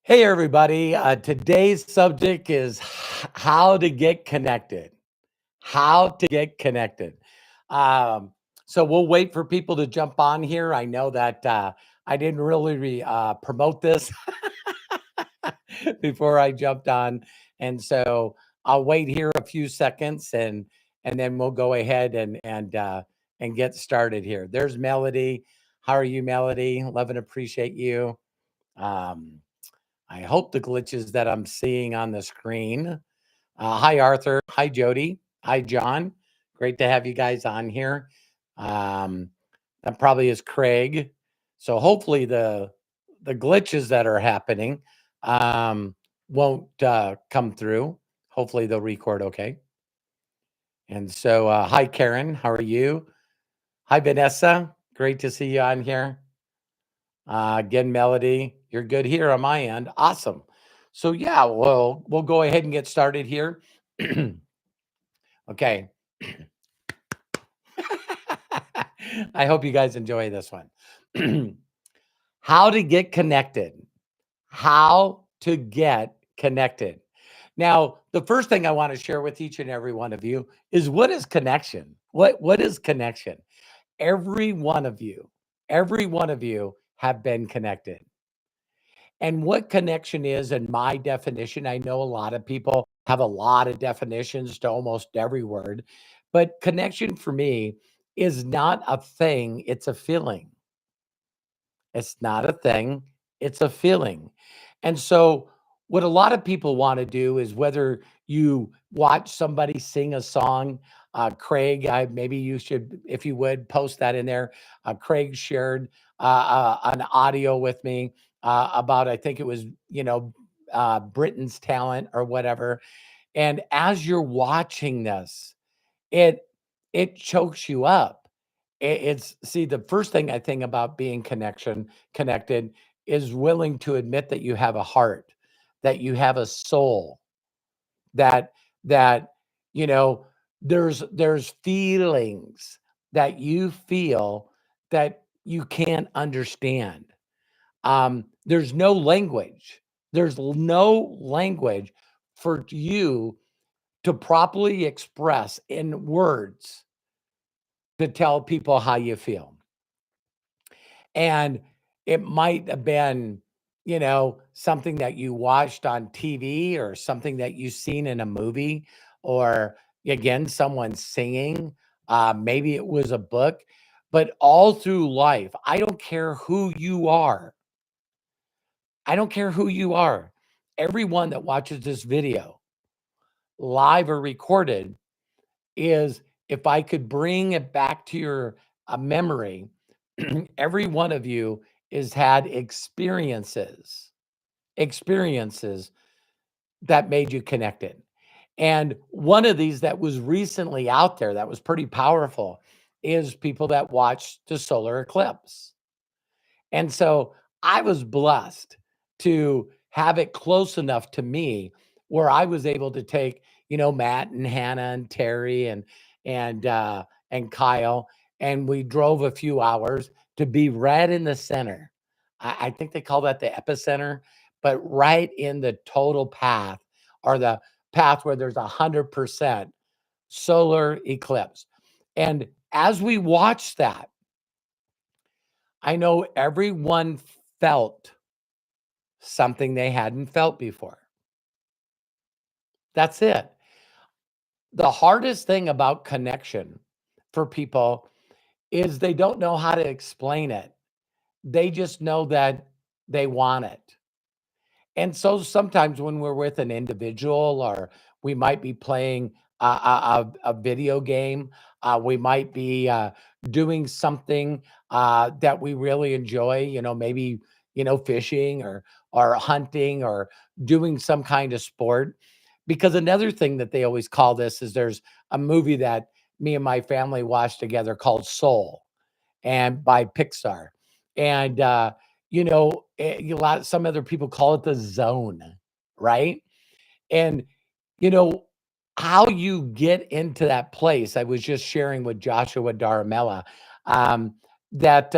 Hey, everybody. Today's subject is how to get connected. How to get connected. Um, so we'll wait for people to jump on here. I know that I didn't really promote this before I jumped on, and so I'll wait here a few seconds, and then we'll go ahead and get started here. There's Melody. How are you, Melody? Love and appreciate you. Um, I hope the glitches that I'm seeing on the screen. Hi, Arthur. Hi, Jody. Hi, John. Great to have you guys on here. Um, that probably is Craig. So hopefully the glitches that are happening um, won't come through. Hopefully they'll record okay. And so, hi, Karen. How are you? Hi, Vanessa. Great to see you on here. Again, Melody, you're good here on my end. Awesome. So yeah, well, we'll go ahead and get started here. Okay. I hope you guys enjoy this one. How to get connected. How to get connected. Now, the first thing I want to share with each and every one of you is what is connection? What is connection? Every one of you have been connected. And what connection is, in my definition, I know a lot of people have a lot of definitions to almost every word, but connection for me is not a thing, it's a feeling. It's not a thing, it's a feeling. And so, what a lot of people want to do is whether you watch somebody sing a song, Craig, maybe you should, if you would, post that in there. Craig shared an audio with me about, I think it was, Britain's talent or whatever. And as you're watching this, it it chokes you up. It's see, the first thing I think about being connected is willing to admit that you have a heart, that you have a soul, that that you know there's feelings that you feel that you can't understand. There's no language. There's no language for you to properly express in words to tell people how you feel. And it might have been, something that you watched on TV or something that you seen in a movie, or again, someone singing. Maybe it was a book, but all through life, I don't care who you are. I don't care who you are. Everyone that watches this video, live or recorded, is if I could bring it back to your memory, every one of you has had experiences that made you connected. And one of these that was recently out there that was pretty powerful is people that watched the solar eclipse. And so I was blessed to have it close enough to me where I was able to take, Matt and Hannah and Terry and Kyle, and we drove a few hours to be right in the center. I think they call that the epicenter, but right in the total path, or the path where there's 100% solar eclipse. And as we watched that, I know everyone felt something they hadn't felt before. That's it. The hardest thing about connection for people is they don't know how to explain it. They just know that they want it. And so sometimes when we're with an individual, or we might be playing a video game, we might be doing something that we really enjoy, maybe, fishing or hunting or doing some kind of sport. Because another thing that they always call this is there's a movie that me and my family watched together called Soul, and by Pixar. And some other people call it the zone, right? And you know how you get into that place. I was just sharing with Joshua Daramella, that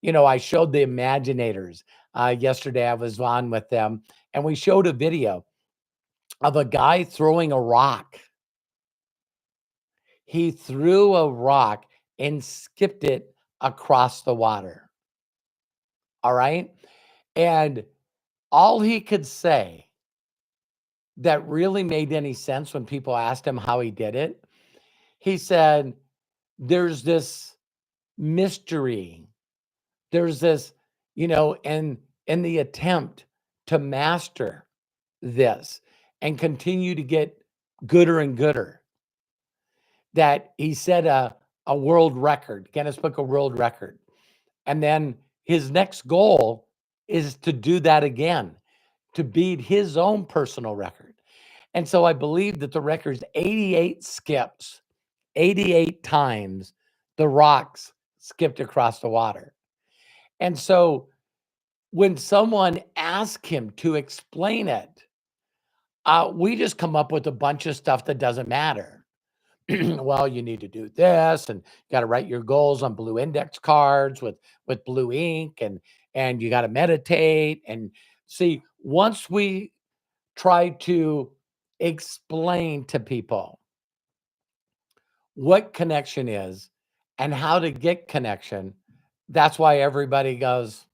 I showed the Imaginators. Yesterday I was on with them and we showed a video of a guy throwing a rock. He threw a rock and skipped it across the water. All right. And all he could say that really made any sense when people asked him how he did it, he said, there's this mystery. There's this, and the attempt to master this and continue to get gooder and gooder, that he set a world record, Guinness Book of World Record. And then his next goal is to do that again, to beat his own personal record. And so I believe that the record's 88 skips, 88 times the rocks skipped across the water. And so when someone asks him to explain it, we just come up with a bunch of stuff that doesn't matter. Well, you need to do this, and you got to write your goals on blue index cards with blue ink, and you got to meditate. And see, once we try to explain to people what connection is and how to get connection, that's why everybody goes,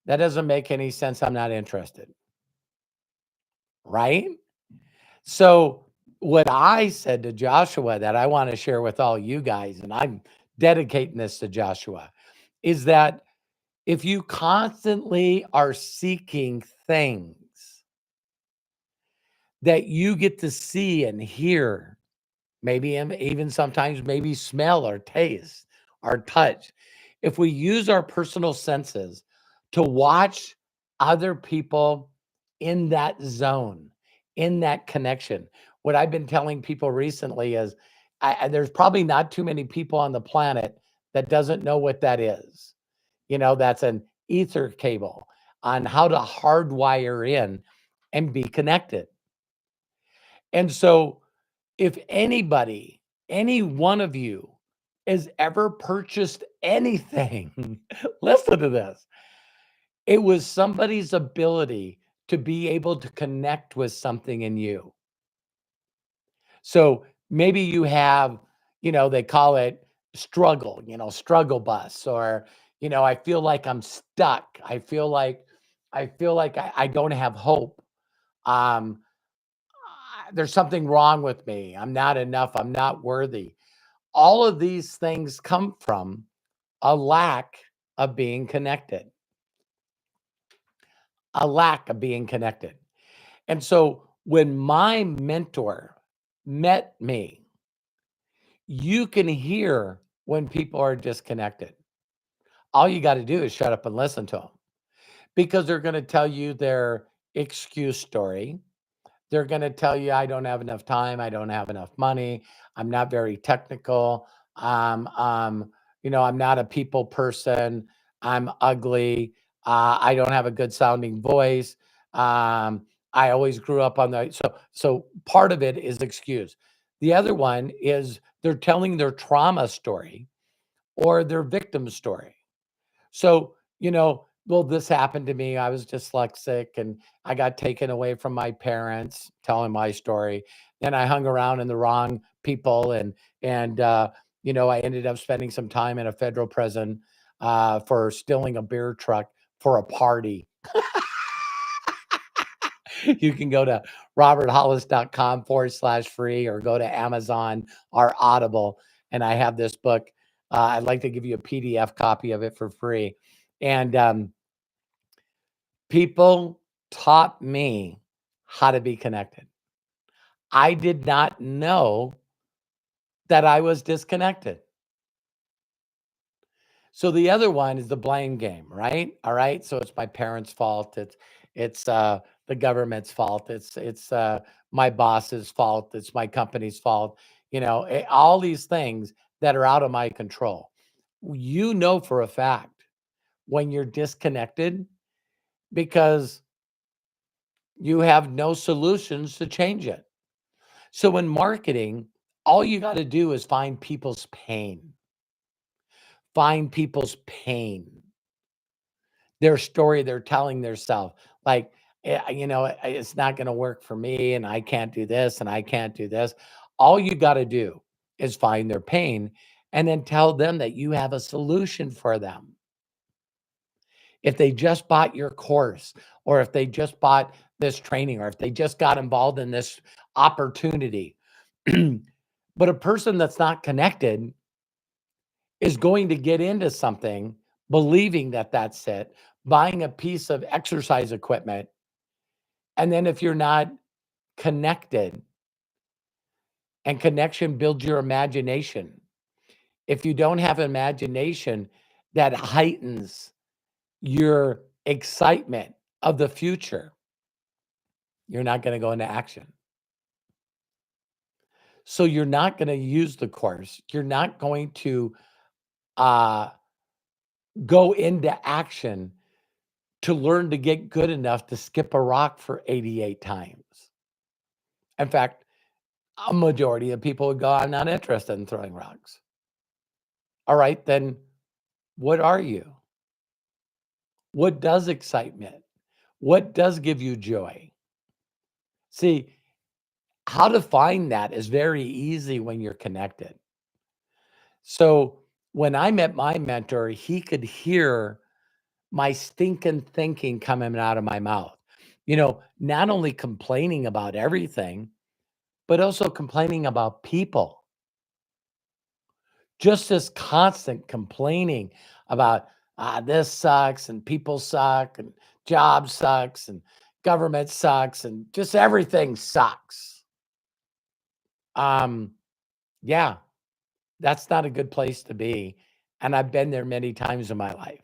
that doesn't make any sense. I'm not interested. Right? So, what I said to Joshua that I want to share with all you guys, and I'm dedicating this to Joshua, is that if you constantly are seeking things that you get to see and hear, maybe even sometimes maybe smell or taste or touch, if we use our personal senses to watch other people in that zone, in that connection, what I've been telling people recently is there's probably not too many people on the planet that doesn't know what that is. That's an ether cable on how to hardwire in and be connected. And so if anybody, any one of you has ever purchased anything, listen to this. It was somebody's ability to be able to connect with something in you. So maybe you have, they call it struggle bus, or, I feel like I'm stuck. I feel like I don't have hope. Um, there's something wrong with me. I'm not enough. I'm not worthy. All of these things come from a lack of being connected, a lack of being connected. And so when my mentor met me, you can hear when people are disconnected. All you got to do is shut up and listen to them, because they're going to tell you their excuse story. They're going to tell you, I don't have enough time. I don't have enough money. I'm not very technical. I'm not a people person. I'm ugly. I don't have a good sounding voice. I always grew up on so part of it is excuse. The other one is they're telling their trauma story or their victim story. So, well, this happened to me. I was dyslexic and I got taken away from my parents, telling my story. Then I hung around in the wrong people, and I ended up spending some time in a federal prison for stealing a beer truck for a party. You can go to roberthollis.com/free or go to Amazon or Audible. And I have this book. I'd like to give you a PDF copy of it for free. And people taught me how to be connected. I did not know that I was disconnected. So the other one is the blame game, right? All right. So it's my parents' fault. It's the government's fault. It's my boss's fault. It's my company's fault. All these things that are out of my control. For a fact when you're disconnected because you have no solutions to change it. So in marketing, all you got to do is find people's pain. find people's pain, their story they're telling theirself. Like, it's not going to work for me and I can't do this and I can't do this. All you got to do is find their pain and then tell them that you have a solution for them. If they just bought your course, or if they just bought this training, or if they just got involved in this opportunity. But a person that's not connected is going to get into something believing that that's it, buying a piece of exercise equipment. And then if you're not connected, and connection builds your imagination. If you don't have imagination, that heightens your excitement of the future. You're not going to go into action. So you're not going to use the course. You're not going to uh, go into action to learn to get good enough to skip a rock for 88 times. In fact, a majority of people would go, I'm not interested in throwing rocks. All right, then what are you? What does excitement? What does give you joy? See, how to find that is very easy when you're connected. So when I met my mentor, he could hear my stinking thinking coming out of my mouth. Not only complaining about everything, but also complaining about people. Just this constant complaining about this sucks and people suck and job sucks and government sucks and just everything sucks. Um, yeah, that's not a good place to be. And I've been there many times in my life.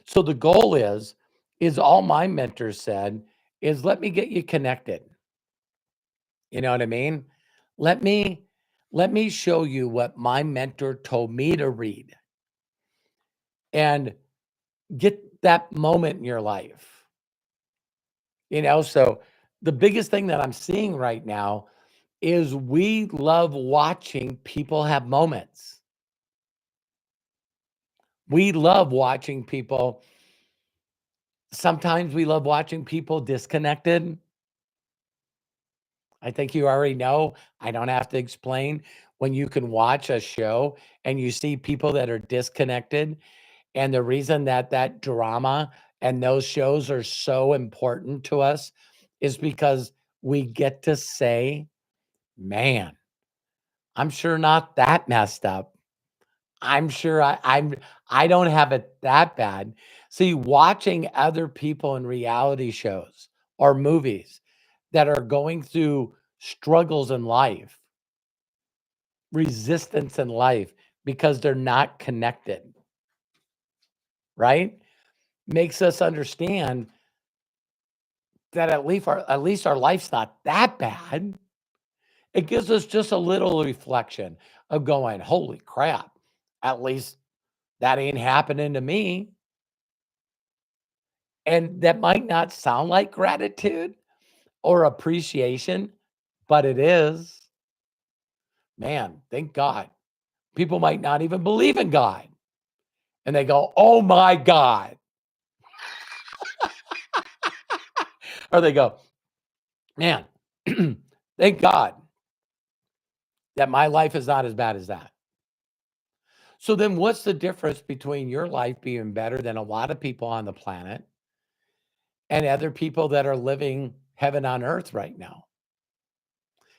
So the goal is all my mentors said is let me get you connected. You know what I mean? Let me let me show you what my mentor told me to read and get that moment in your life. So the biggest thing that I'm seeing right now is we love watching people have moments. We love watching people. Sometimes we love watching people disconnected. I think you already know. I don't have to explain when you can watch a show and you see people that are disconnected. And the reason that that drama and those shows are so important to us is because we get to say, man, I'm sure not that messed up. I'm sure I don't have it that bad. See, watching other people in reality shows or movies that are going through struggles in life, resistance in life because they're not connected, right? Makes us understand that at least our life's not that bad. It gives us just a little reflection of going, holy crap, at least that ain't happening to me. And that might not sound like gratitude or appreciation, but it is. Man, thank God. People might not even believe in God. And they go, oh my God. Or they go, man, thank God that my life is not as bad as that. So then what's the difference between your life being better than a lot of people on the planet and other people that are living heaven on earth right now?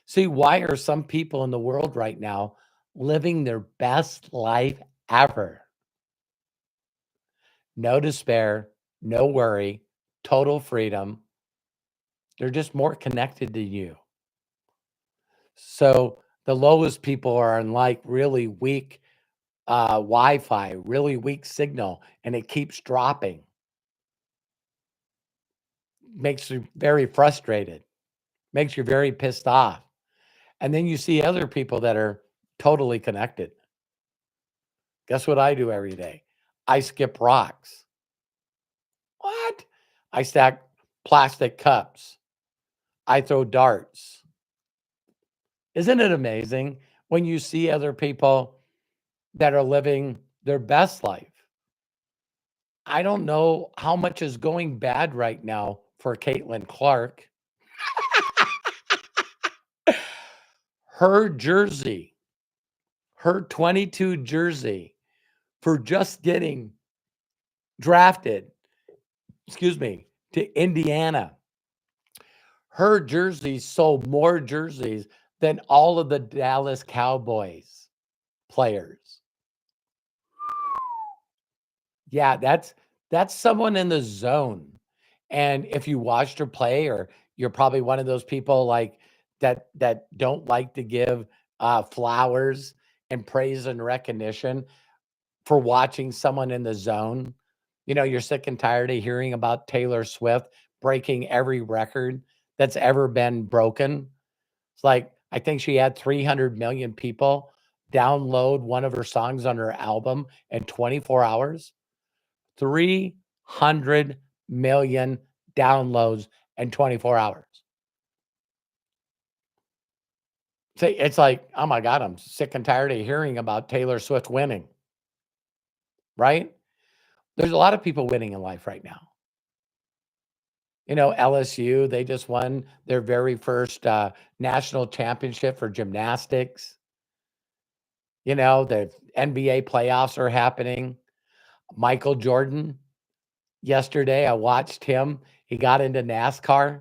See, why are some people in the world right now living their best life ever? No despair, no worry, total freedom. They're just more connected to you. So the lowest people are on like really weak Wi-Fi, really weak signal, and it keeps dropping. Makes you very frustrated, makes you very pissed off. And then you see other people that are totally connected. Guess what I do every day? I skip rocks. What? I stack plastic cups. I throw darts. Isn't it amazing when you see other people that are living their best life. I don't know how much is going bad right now for Caitlin Clark. Her jersey, her 22 jersey for just getting drafted, excuse me, to Indiana. Her jersey sold more jerseys than all of the Dallas Cowboys players. Yeah, that's someone in the zone. And if you watched her play, or you're probably one of those people like that don't like to give flowers and praise and recognition for watching someone in the zone. You know, you're sick and tired of hearing about Taylor Swift breaking every record that's ever been broken. It's like, I think she had 300 million people download one of her songs on her album in 24 hours. 300 million downloads in 24 hours. So it's like, oh my God, I'm sick and tired of hearing about Taylor Swift winning, right? There's a lot of people winning in life right now. You know, LSU, they just won their very first national championship for gymnastics. You know, the NBA playoffs are happening. Michael Jordan, yesterday, I watched him. He got into NASCAR,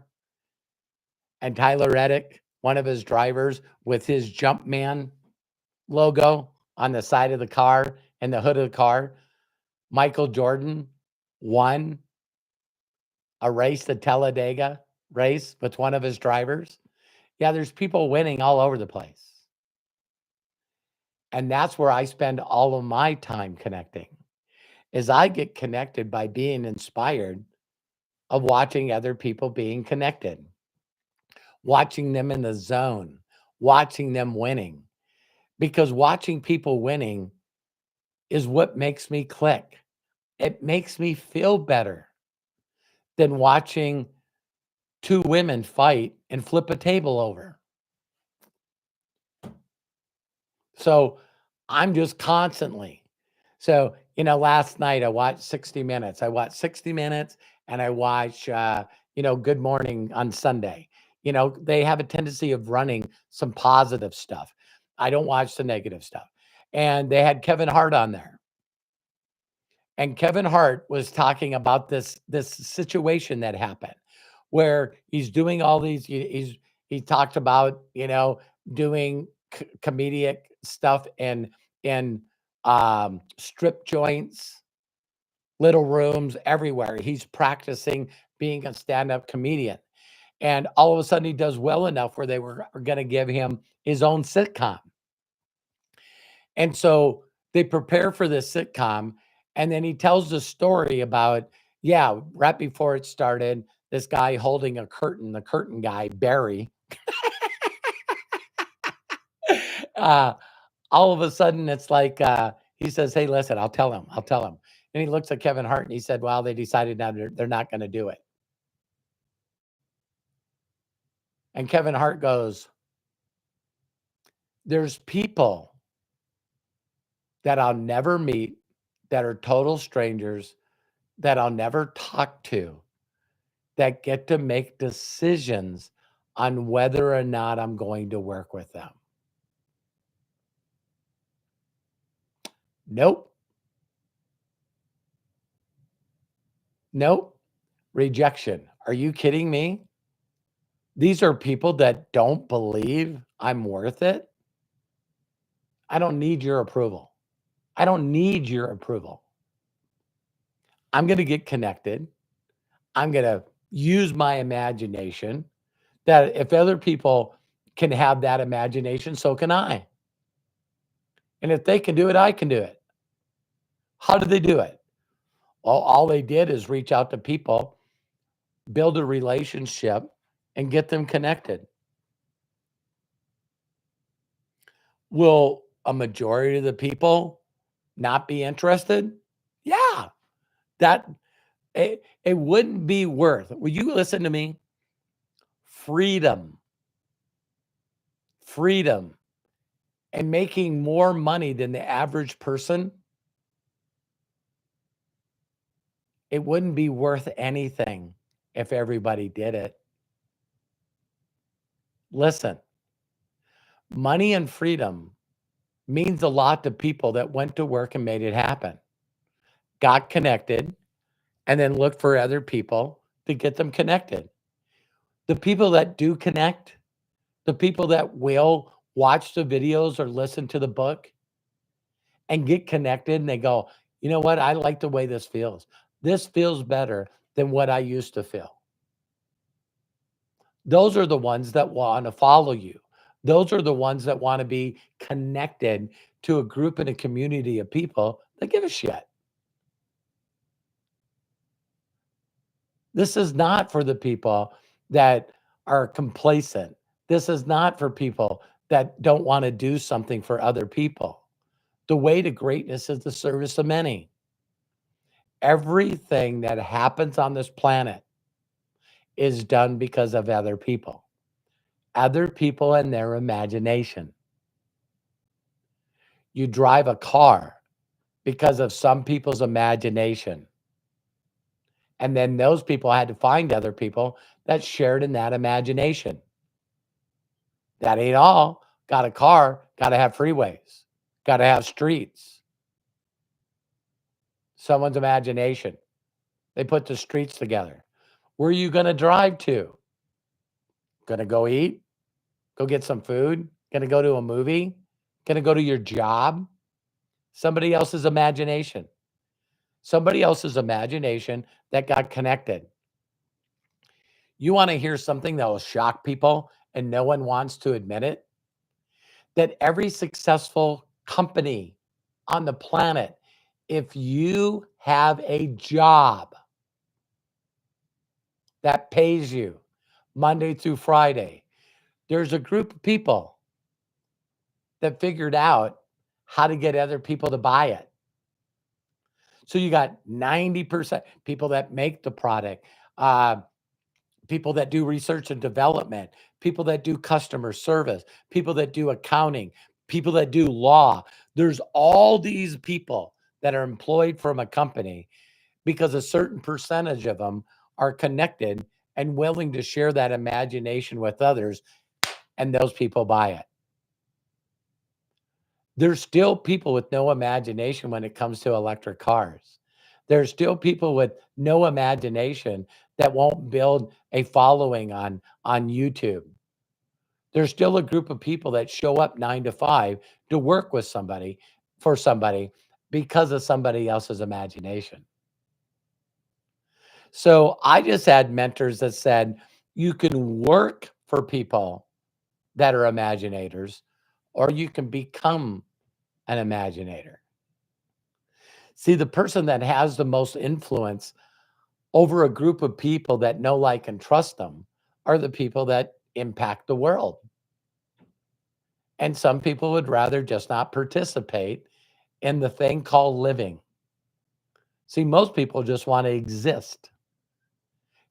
and Tyler Reddick, one of his drivers, with his Jumpman logo on the side of the car and the hood of the car. Michael Jordan won a race, the Talladega race, with one of his drivers. Yeah, there's people winning all over the place. And that's where I spend all of my time connecting. Is I get connected by being inspired of watching other people being connected, watching them in the zone, watching them winning. Because watching people winning is what makes me click. It makes me feel better than watching two women fight and flip a table over. So I'm just constantly. So, you know, last night I watched 60 Minutes. I watched 60 Minutes, and I watch, Good Morning on Sunday. You know, they have a tendency of running some positive stuff. I don't watch the negative stuff. And they had Kevin Hart on there. And Kevin Hart was talking about this situation that happened where he's doing all these he talked about, doing comedic stuff in strip joints, little rooms everywhere. He's practicing being a stand-up comedian. And all of a sudden he does well enough where they were going to give him his own sitcom. And so they prepare for this sitcom, and then he tells the story about, yeah, right before it started, this guy holding a curtain, the curtain guy, Barry, uh, all of a sudden it's like, he says, hey, listen, I'll tell him. And he looks at Kevin Hart and he said, well, they decided now they're not going to do it. And Kevin Hart goes, there's people that I'll never meet, that are total strangers, that I'll never talk to, that get to make decisions on whether or not I'm going to work with them. Nope. Nope. Rejection. Are you kidding me? These are people that don't believe I'm worth it. I don't need your approval. I don't need your approval. I'm going to get connected. I'm going to use my imagination, that if other people can have that imagination, so can I. And if they can do it, I can do it. How do they do it? Well, all they did is reach out to people, build a relationship, and get them connected. Will a majority of the people not be interested? Yeah, that it wouldn't be worth. Will you listen to me? Freedom. Freedom and making more money than the average person, it wouldn't be worth anything if everybody did it. Listen, money and freedom means a lot to people that went to work and made it happen, got connected, and then looked for other people to get them connected. The people that do connect, the people that will watch the videos or listen to the book and get connected and they go, you know what? I like the way this feels. This feels better than what I used to feel. Those are the ones that want to follow you. Those are the ones that want to be connected to a group and a community of people that give a shit. This is not for the people that are complacent. This is not for people that don't want to do something for other people. The way to greatness is the service of many. Everything that happens on this planet is done because of other people and their imagination. You drive a car because of some people's imagination. And then those people had to find other people that shared in that imagination. That ain't all. Got a car, got to have freeways, got to have streets. Someone's imagination. They put the streets together. Where are you going to drive to? Going to go eat? Go get some food? Going to go to a movie? Going to go to your job? Somebody else's imagination. Somebody else's imagination that got connected. You want to hear something that will shock people and no one wants to admit it? That every successful company on the planet, if you have a job that pays you Monday through Friday, there's a group of people that figured out how to get other people to buy it. So you got 90% people that make the product, uh, people that do research and development, people that do customer service, people that do accounting, people that do law. There's all these people that are employed from a company because a certain percentage of them are connected and willing to share that imagination with others, and those people buy it. There's still people with no imagination when it comes to electric cars. There's still people with no imagination that won't build a following on YouTube. There's still a group of people that show up 9 to 5 to work with somebody for somebody because of somebody else's imagination. So I just had mentors that said you can work for people that are imaginators or you can become an imaginator. See, the person that has the most influence over a group of people that know, like, and trust them are the people that impact the world. And some people would rather just not participate in the thing called living. See, most people just want to exist.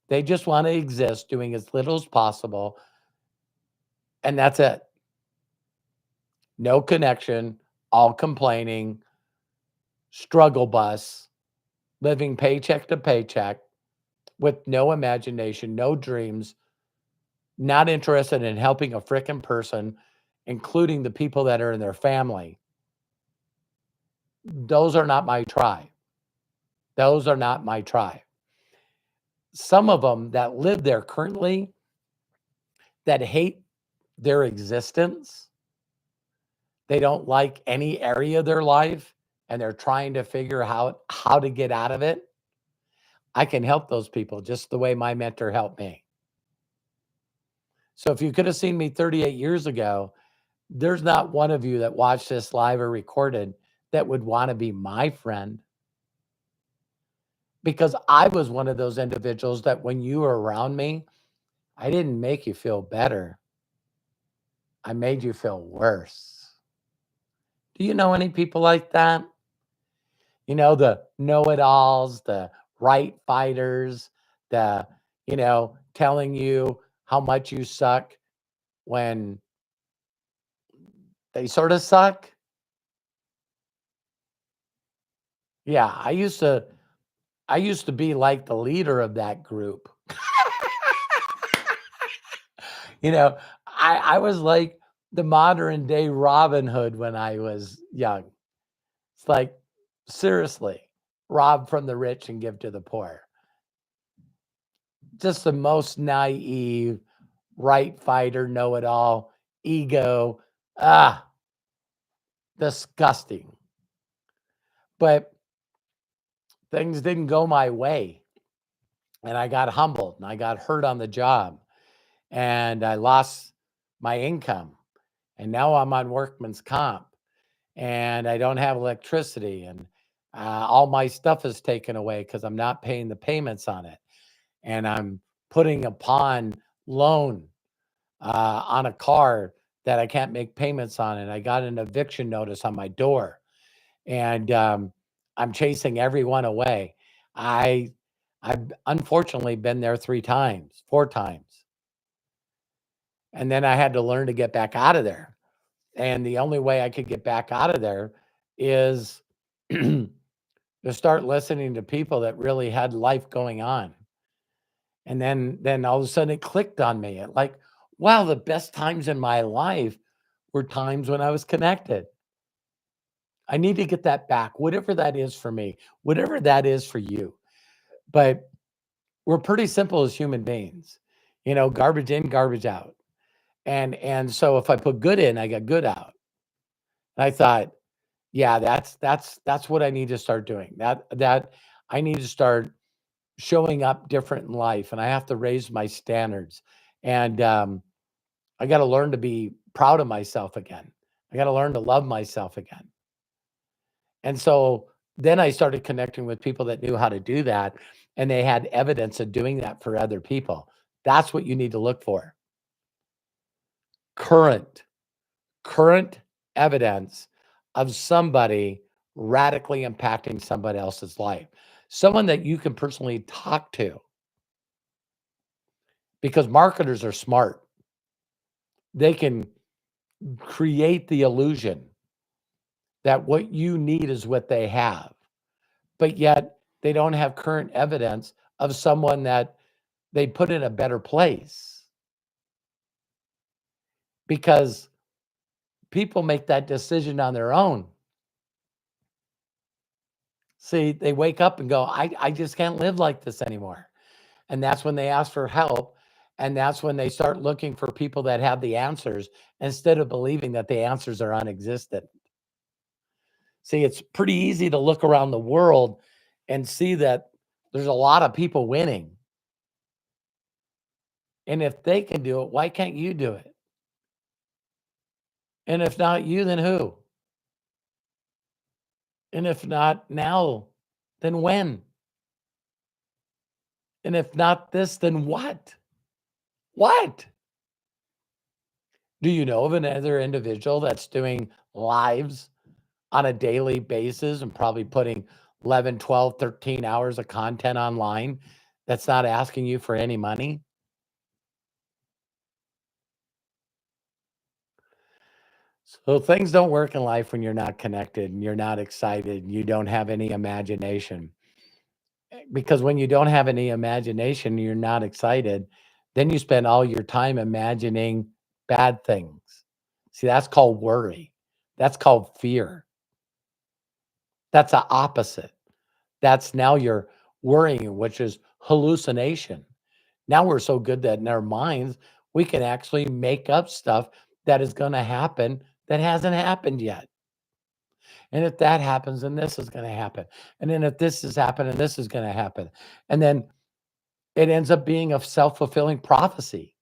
They just want to exist doing as little as possible. And that's it. No connection, all complaining, struggle bus, living paycheck to paycheck with no imagination, no dreams, not interested in helping a frickin' person, including the people that are in their family. Those are not my tribe. Those are not my tribe. Some of them that live there currently that hate their existence, they don't like any area of their life, and they're trying to figure out how to get out of it. I can help those people just the way my mentor helped me. So if you could have seen me 38 years ago, there's not one of you that watched this live or recorded that would want to be my friend because I was one of those individuals that when you were around me, I didn't make you feel better. I made you feel worse. Do you know any people like that? You know, the know it alls, the right fighters, the, telling you how much you suck when they sort of suck. Yeah, I used to be like the leader of that group. You know, I was like the modern day Robin Hood when I was young. It's like, seriously, rob from the rich and give to the poor. Just the most naive, right fighter, know it all, ego. Ah, disgusting. But things didn't go my way. And I got humbled and I got hurt on the job and I lost my income. And now I'm on workman's comp and I don't have electricity and all my stuff is taken away because I'm not paying the payments on it. And I'm putting a pawn loan on a car that I can't make payments on. And I got an eviction notice on my door. And I'm chasing everyone away. I I've unfortunately been there 3 times, 4 times, and then I had to learn to get back out of there, and the only way I could get back out of there is to start listening to people that really had life going on, and then all of a sudden it clicked on me, like, wow, the best times in my life were times when I was connected. I need to get that back, whatever that is for me, whatever that is for you, but we're pretty simple as human beings, garbage in, garbage out. And so if I put good in, I get good out. And I thought, yeah, that's what I need to start doing. That I need to start showing up different in life, and I have to raise my standards. And I got to learn to be proud of myself again. I got to learn to love myself again. And so then I started connecting with people that knew how to do that, and they had evidence of doing that for other people. That's what you need to look for. Current current evidence of somebody radically impacting somebody else's life. Someone that you can personally talk to because marketers are smart. They can create the illusion that what you need is what they have, but yet they don't have current evidence of someone that they put in a better place because people make that decision on their own. See, they wake up and go, I just can't live like this anymore. And that's when they ask for help. And that's when they start looking for people that have the answers instead of believing that the answers are unexistent. See, it's pretty easy to look around the world and see that there's a lot of people winning. And if they can do it, why can't you do it? And if not you, then who? And if not now, then when? And if not this, then what? What? Do you know of another individual that's doing lives on a daily basis and probably putting 11, 12, 13 hours of content online that's not asking you for any money? So things don't work in life when you're not connected and you're not excited and you don't have any imagination. Because when you don't have any imagination, you're not excited, then you spend all your time imagining bad things. See, that's called worry. That's called fear. That's the opposite. That's now you're worrying, which is hallucination. Now we're so good that in our minds, we can actually make up stuff that is going to happen that hasn't happened yet. And if that happens, then this is going to happen. And then if this is happening, this is going to happen. And then it ends up being a self fulfilling prophecy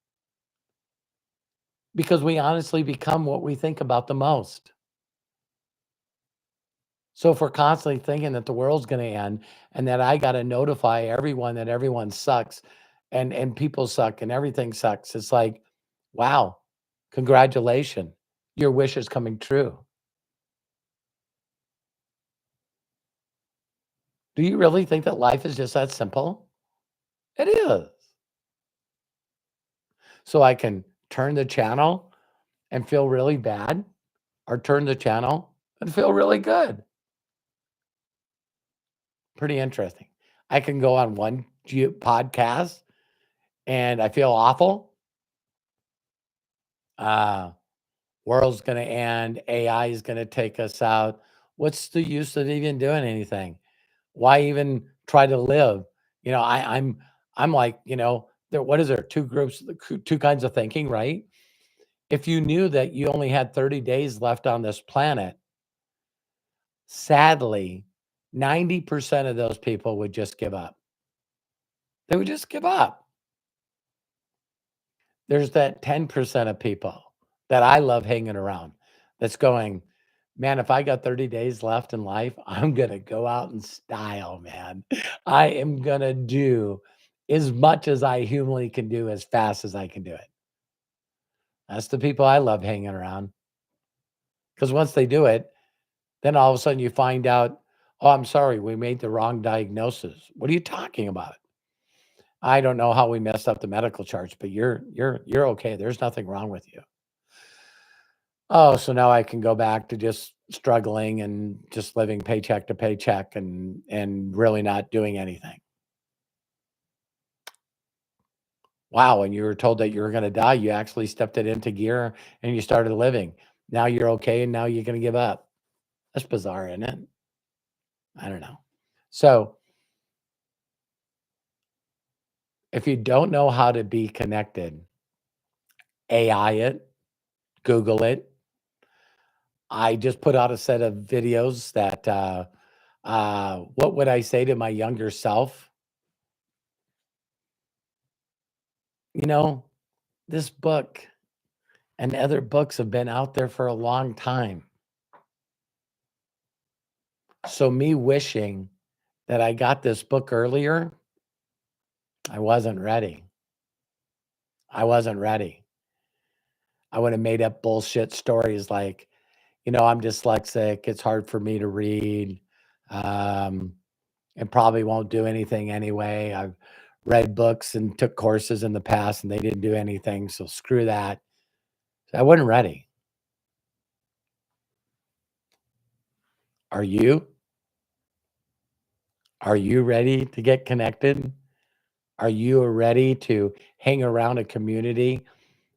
because we honestly become what we think about the most. So if we're constantly thinking that the world's going to end and that I got to notify everyone that everyone sucks and people suck and everything sucks, it's like, wow, congratulations, your wish is coming true. Do you really think that life is just that simple? It is. So I can turn the channel and feel really bad or turn the channel and feel really good. Pretty interesting. I can go on one podcast and I feel awful. Uh, World's going to end. AI is going to take us out. What's the use of even doing anything? Why even try to live? I'm like, there. What is there? Two groups, two kinds of thinking, right? If you knew that you only had 30 days left on this planet, sadly, 90% of those people would just give up. They would just give up. There's that 10% of people that I love hanging around that's going, man, if I got 30 days left in life, I'm going to go out in style, man. I am going to do as much as I humanly can do as fast as I can do it. That's the people I love hanging around. Because once they do it, then all of a sudden you find out, oh, I'm sorry, we made the wrong diagnosis. What are you talking about? I don't know how we messed up the medical charts, but you're okay. There's nothing wrong with you. Oh, so now I can go back to just struggling and just living paycheck to paycheck and really not doing anything. Wow, and you were told that you were gonna die, you actually stepped it into gear and you started living. Now you're okay, and now you're gonna give up. That's bizarre, isn't it? I don't know. So, if you don't know how to be connected, AI it, Google it. I just put out a set of videos that, what would I say to my younger self? You know, this book and other books have been out there for a long time. So me wishing that I got this book earlier, I wasn't ready. I wasn't ready. I would have made up bullshit stories like, I'm dyslexic. It's hard for me to read. Um, and probably won't do anything anyway. I've read books and took courses in the past and they didn't do anything. So screw that. I wasn't ready. Are you? Are you ready to get connected? Are you ready to hang around a community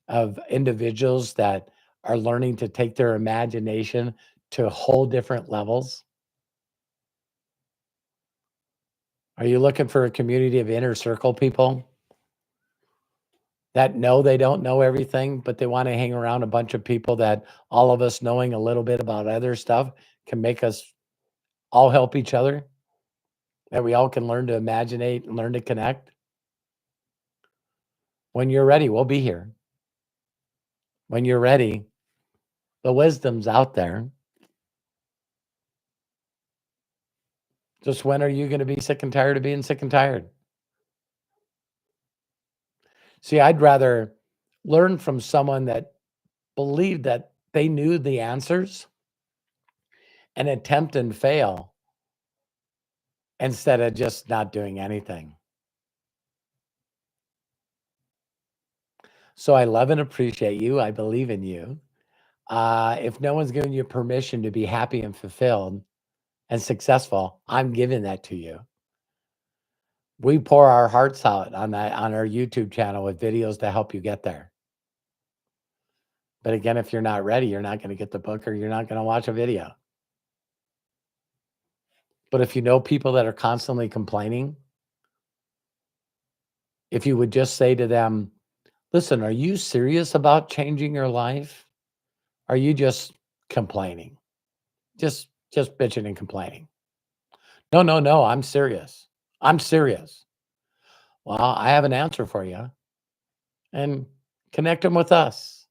of individuals that are learning to take their imagination to whole different levels? Are you looking for a community of inner circle people that know they don't know everything, but they want to hang around a bunch of people that all of us knowing a little bit about other stuff can make us all help each other? That we all can learn to imaginate and learn to connect? When you're ready, we'll be here. When you're ready, the wisdom's out there. Just when are you going to be sick and tired of being sick and tired? See, I'd rather learn from someone that believed that they knew the answers and attempt and fail instead of just not doing anything. So I love and appreciate you. I believe in you. If no one's giving you permission to be happy and fulfilled and successful, I'm giving that to you. We pour our hearts out on that on our YouTube channel with videos to help you get there. But again, if you're not ready, you're not going to get the book or you're not going to watch a video. But if you know people that are constantly complaining, if you would just say to them, listen, are you serious about changing your life? Are you just complaining? Just bitching and complaining. No, no, no, I'm serious. I'm serious. Well, I have an answer for you and connect them with us.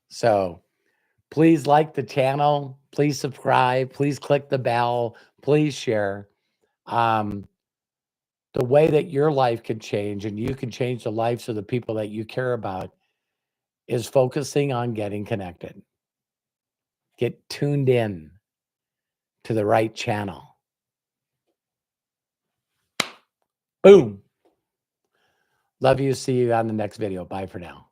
So please like the channel, please subscribe, please click the bell, please share. Um, the way that your life can change and you can change the lives of the people that you care about is focusing on getting connected. Get tuned in to the right channel. Boom. Love you. See you on the next video. Bye for now.